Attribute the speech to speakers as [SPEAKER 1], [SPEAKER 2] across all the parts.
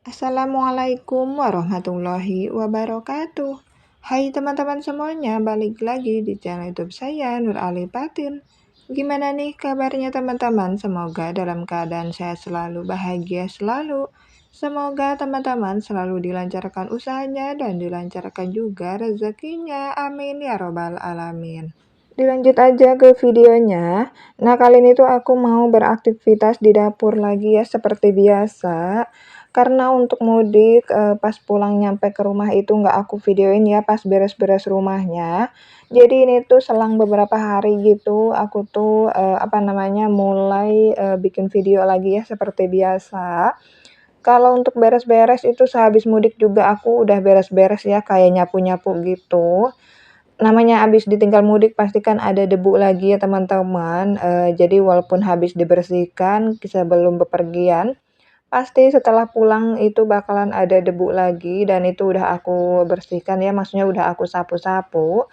[SPEAKER 1] Assalamualaikum warahmatullahi wabarakatuh. Hai teman-teman semuanya, balik lagi di channel YouTube saya Nur Ali Patin. Gimana nih kabarnya teman-teman? Semoga dalam keadaan sehat selalu, bahagia selalu. Semoga teman-teman selalu dilancarkan usahanya dan dilancarkan juga rezekinya. Amin ya robbal alamin. Dilanjut aja ke videonya. Nah, kali ini tuh aku mau beraktivitas di dapur lagi ya seperti biasa. Karena untuk mudik pas pulang nyampe ke rumah itu nggak aku videoin ya pas beres-beres rumahnya. Jadi ini tuh selang beberapa hari gitu aku tuh apa namanya mulai bikin video lagi ya seperti biasa. Kalau untuk beres-beres itu sehabis mudik juga aku udah beres-beres ya kayak nyapu-nyapu gitu. Namanya habis ditinggal mudik pasti kan ada debu lagi ya teman-teman, jadi walaupun habis dibersihkan sebelum bepergian, pasti setelah pulang itu bakalan ada debu lagi dan itu udah aku bersihkan ya, maksudnya udah aku sapu-sapu.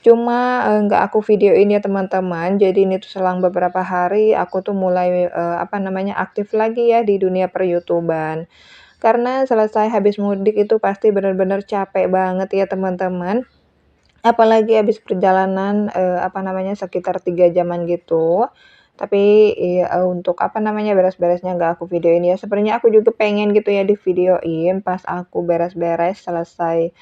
[SPEAKER 1] Cuma, nggak aku videoin ya teman-teman, jadi ini tuh selang beberapa hari aku tuh mulai, apa namanya, aktif lagi ya di dunia per-YouTuban. Karena selesai habis mudik itu pasti bener-bener capek banget ya teman-teman. Apalagi habis perjalanan, apa namanya, sekitar 3 jaman gitu. Tapi, untuk apa namanya, beres-beresnya nggak aku videoin ya. Sebenarnya aku juga pengen gitu ya divideoin pas aku beres-beres selesai,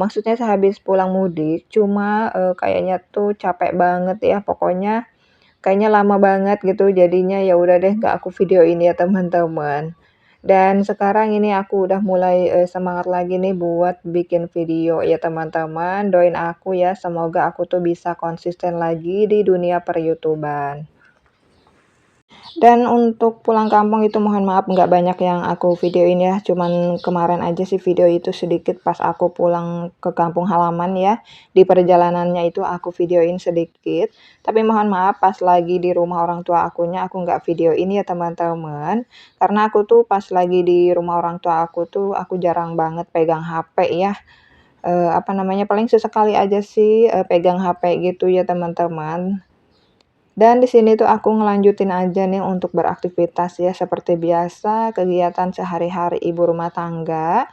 [SPEAKER 1] maksudnya sehabis pulang mudik. Cuma, kayaknya tuh capek banget ya, pokoknya kayaknya lama banget gitu, jadinya ya udah deh nggak aku videoin ya teman-teman. Dan sekarang ini aku udah mulai, semangat lagi nih buat bikin video ya teman-teman, doain aku ya semoga aku tuh bisa konsisten lagi di dunia per-YouTuban. Dan untuk pulang kampung itu mohon maaf nggak banyak yang aku videoin ya, cuman kemarin aja sih video itu sedikit pas aku pulang ke kampung halaman ya. Di perjalanannya itu aku videoin sedikit, tapi mohon maaf pas lagi di rumah orang tua akunya aku nggak videoin ya teman-teman. Karena aku tuh pas lagi di rumah orang tua aku tuh aku jarang banget pegang HP ya, apa namanya, paling sesekali aja sih, pegang HP gitu ya teman-teman. Dan di sini tuh aku ngelanjutin aja nih untuk beraktivitas ya seperti biasa kegiatan sehari-hari ibu rumah tangga.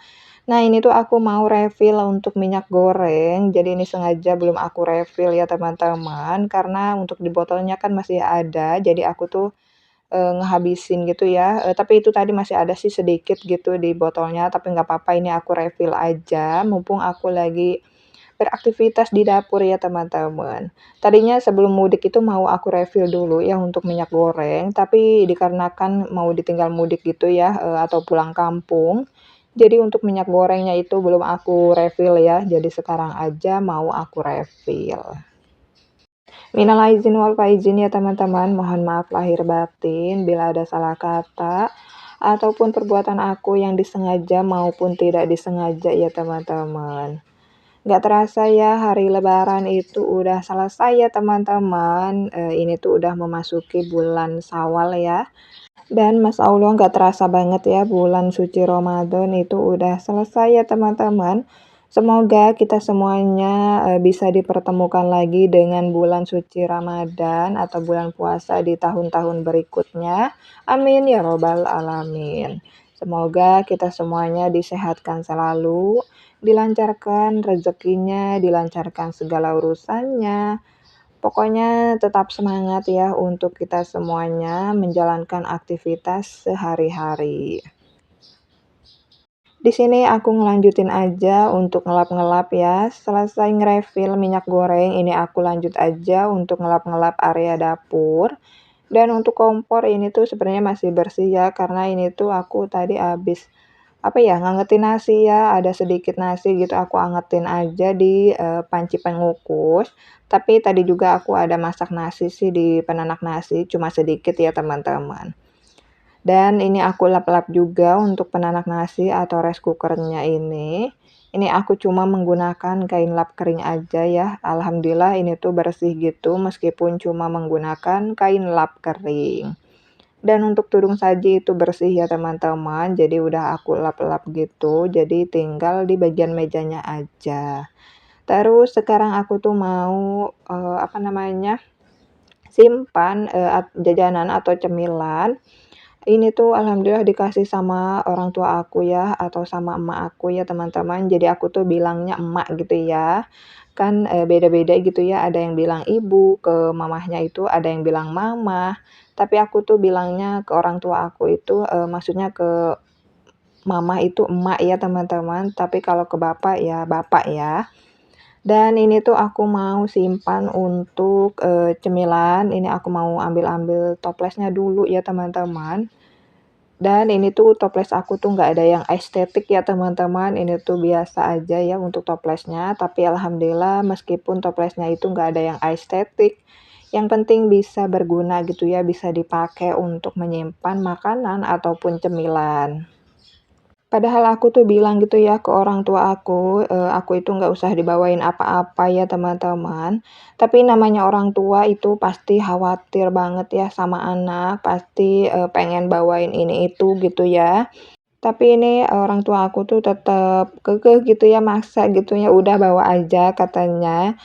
[SPEAKER 1] Nah ini tuh aku mau refill untuk minyak goreng, jadi ini sengaja belum aku refill ya teman-teman, karena untuk di botolnya kan masih ada, jadi aku tuh ngehabisin gitu ya, tapi itu tadi masih ada sih sedikit gitu di botolnya, tapi nggak apa-apa ini aku refill aja, mumpung aku lagi beraktivitas di dapur ya teman-teman. Tadinya sebelum mudik itu mau aku refill dulu ya untuk minyak goreng, tapi dikarenakan mau ditinggal mudik gitu ya, atau pulang kampung, jadi untuk minyak gorengnya itu belum aku refill ya, jadi sekarang aja mau aku refill. Minal aizin wal faizin ya teman-teman, mohon maaf lahir batin bila ada salah kata ataupun perbuatan aku yang disengaja maupun tidak disengaja ya teman-teman. Nggak terasa ya hari lebaran itu udah selesai ya teman-teman, ini tuh udah memasuki bulan Syawal ya. Dan Masya Allah nggak terasa banget ya bulan suci Ramadan itu udah selesai ya teman-teman. Semoga kita semuanya bisa dipertemukan lagi dengan bulan suci Ramadan atau bulan puasa di tahun-tahun berikutnya. Amin ya robbal alamin. Semoga kita semuanya disehatkan selalu, dilancarkan rezekinya, dilancarkan segala urusannya. Pokoknya tetap semangat ya untuk kita semuanya menjalankan aktivitas sehari-hari. Di sini aku ngelanjutin aja untuk ngelap-ngelap ya. Selesai nge-refill minyak goreng, ini aku lanjut aja untuk ngelap-ngelap area dapur. Dan untuk kompor ini tuh sebenarnya masih bersih ya, karena ini tuh aku tadi habis apa ya, ngangetin nasi ya, ada sedikit nasi gitu aku angetin aja di, panci pengukus. Tapi tadi juga aku ada masak nasi sih di penanak nasi, cuma sedikit ya teman-teman. Dan ini aku lap-lap juga untuk penanak nasi atau rice cooker-nya ini. Ini aku cuma menggunakan kain lap kering aja ya, alhamdulillah ini tuh bersih gitu meskipun cuma menggunakan kain lap kering. Dan untuk tudung saji itu bersih ya teman-teman, jadi udah aku lap-lap gitu, jadi tinggal di bagian mejanya aja. Terus sekarang aku tuh mau, apa namanya, simpan, jajanan atau cemilan, Ini tuh alhamdulillah dikasih sama orang tua aku ya, atau sama emak aku ya teman-teman. Jadi aku tuh bilangnya emak gitu ya. Kan, beda-beda gitu ya, ada yang bilang ibu, ke mamahnya itu ada yang bilang mama, tapi aku tuh bilangnya ke orang tua aku itu, maksudnya ke mama itu emak ya teman-teman, tapi kalau ke bapak ya bapak ya. Dan ini tuh aku mau simpan untuk, cemilan, ini aku mau ambil-ambil toplesnya dulu ya teman-teman. Dan ini tuh toples aku tuh nggak ada yang estetik ya teman-teman, ini tuh biasa aja ya untuk toplesnya, tapi alhamdulillah meskipun toplesnya itu nggak ada yang estetik, yang penting bisa berguna gitu ya, bisa dipakai untuk menyimpan makanan ataupun cemilan. Padahal aku tuh bilang gitu ya ke orang tua aku itu nggak usah dibawain apa-apa ya teman-teman. Tapi namanya orang tua itu pasti khawatir banget ya sama anak, pasti, pengen bawain ini itu gitu ya. Tapi ini orang tua aku tuh tetap kekeh gitu ya, maksa gitu ya, "Udah bawa aja," katanya.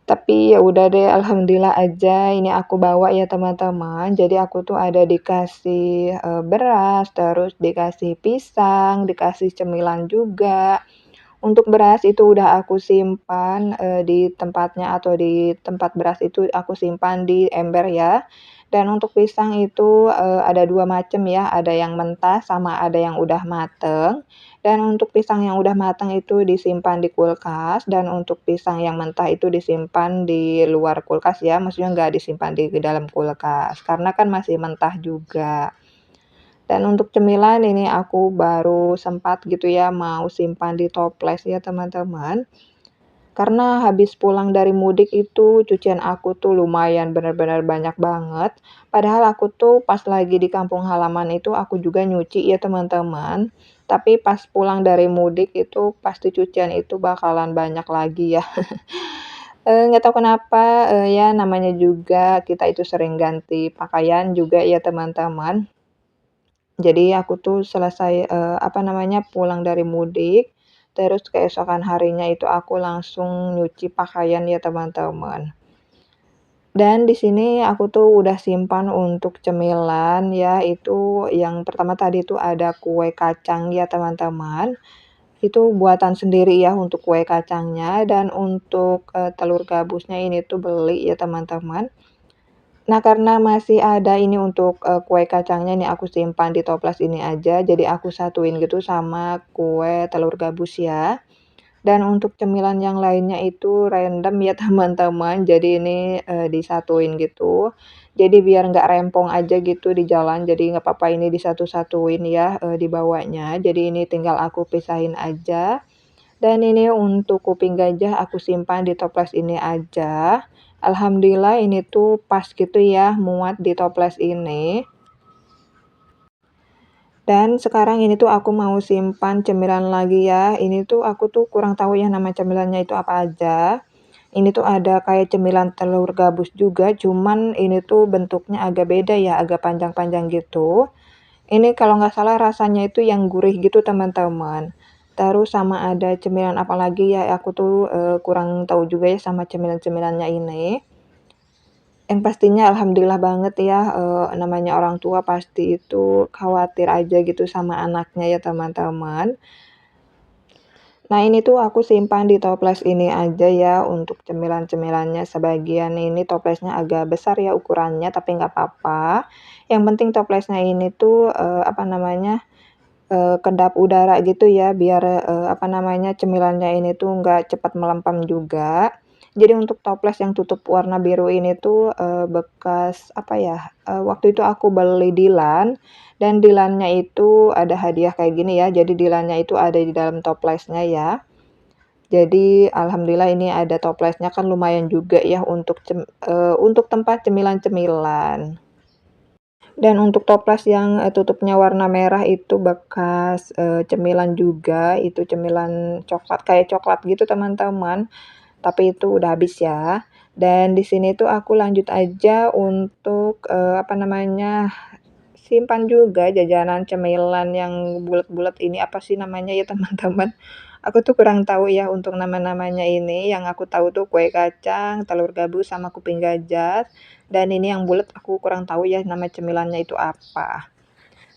[SPEAKER 1] Tapi ya udah deh, alhamdulillah aja ini aku bawa ya teman-teman. Jadi aku tuh ada dikasih, beras, terus dikasih pisang, dikasih cemilan juga. Untuk beras itu udah aku simpan, di tempatnya atau di tempat beras itu aku simpan di ember ya. Dan untuk pisang itu, ada 2 macem ya, ada yang mentah sama ada yang udah mateng. Dan untuk pisang yang udah mateng itu disimpan di kulkas, dan untuk pisang yang mentah itu disimpan di luar kulkas ya, maksudnya nggak disimpan di dalam kulkas, karena kan masih mentah juga. Dan untuk cemilan ini aku baru sempat gitu ya mau simpan di toples ya teman-teman. Karena habis pulang dari mudik itu cucian aku tuh lumayan benar-benar banyak banget. Padahal aku tuh pas lagi di kampung halaman itu aku juga nyuci ya teman-teman. Tapi pas pulang dari mudik itu pasti cucian itu bakalan banyak lagi ya. Nggak tahu kenapa, ya namanya juga kita itu sering ganti pakaian juga ya teman-teman. Jadi aku tuh selesai, apa namanya, pulang dari mudik, terus keesokan harinya itu aku langsung nyuci pakaian ya teman-teman. Dan di sini aku tuh udah simpan untuk cemilan ya, itu yang pertama tadi tuh ada kue kacang ya teman-teman, itu buatan sendiri ya untuk kue kacangnya, dan untuk, telur gabusnya ini tuh beli ya teman-teman. Nah, karena masih ada ini untuk, kue kacangnya nih aku simpan di toples ini aja, jadi aku satuin gitu sama kue telur gabus ya. Dan untuk cemilan yang lainnya itu random ya teman-teman, jadi ini, disatuin gitu. Jadi biar nggak rempong aja gitu di jalan, jadi nggak apa-apa ini disatu-satuin ya, dibawanya. Jadi ini tinggal aku pisahin aja. Dan ini untuk kuping gajah aku simpan di toples ini aja. Alhamdulillah ini tuh pas gitu ya muat di toples ini. Dan sekarang ini tuh aku mau simpan cemilan lagi ya. Ini tuh aku tuh kurang tahu ya nama cemilannya itu apa aja. Ini tuh ada kayak cemilan telur gabus juga, cuman ini tuh bentuknya agak beda ya, agak panjang-panjang gitu. Ini kalau nggak salah rasanya itu yang gurih gitu teman-teman. Terus sama ada cemilan apa lagi ya, aku tuh, kurang tahu juga ya sama cemilan-cemilannya ini. Yang pastinya alhamdulillah banget ya, namanya orang tua pasti itu khawatir aja gitu sama anaknya ya teman-teman. Nah ini tuh aku simpan di toples ini aja ya untuk cemilan-cemilannya, sebagian ini toplesnya agak besar ya ukurannya, tapi nggak apa-apa. Yang penting toplesnya ini tuh, apa namanya, kedap udara gitu ya, biar, apa namanya, cemilannya ini tuh nggak cepat melempem juga. Jadi untuk toples yang tutup warna biru ini tuh, bekas apa ya, waktu itu aku beli dilan, dan dilannya itu ada hadiah kayak gini ya, jadi dilannya itu ada di dalam toplesnya ya. Jadi alhamdulillah ini ada toplesnya kan lumayan juga ya untuk tempat cemilan-cemilan. Dan untuk toples yang, tutupnya warna merah itu bekas, cemilan juga, itu cemilan coklat, kayak coklat gitu teman-teman, tapi itu udah habis ya. Dan di sini tuh aku lanjut aja untuk, apa namanya, simpan juga jajanan cemilan yang bulet-bulet ini, apa sih namanya ya teman-teman? Aku tuh kurang tahu ya untuk nama-namanya ini, yang aku tahu tuh kue kacang, telur gabus, sama kuping gajah, dan ini yang bulet aku kurang tahu ya nama cemilannya itu apa.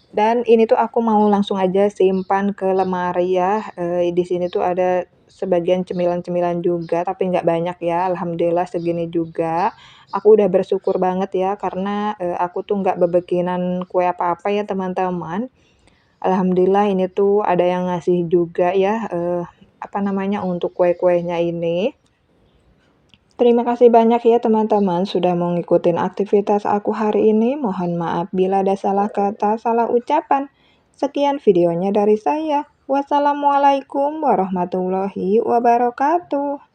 [SPEAKER 1] Dan ini tuh aku mau langsung aja simpan ke lemari ya, di sini tuh ada sebagian cemilan-cemilan juga, tapi nggak banyak ya, alhamdulillah segini juga. Aku udah bersyukur banget ya, karena, aku tuh nggak bebekinan kue apa-apa ya teman-teman. Alhamdulillah ini tuh ada yang ngasih juga ya, apa namanya, untuk kue-kuenya ini. Terima kasih banyak ya teman-teman sudah mau ngikutin aktivitas aku hari ini. Mohon maaf bila ada salah kata, salah ucapan. Sekian videonya dari saya. Wassalamualaikum warahmatullahi wabarakatuh.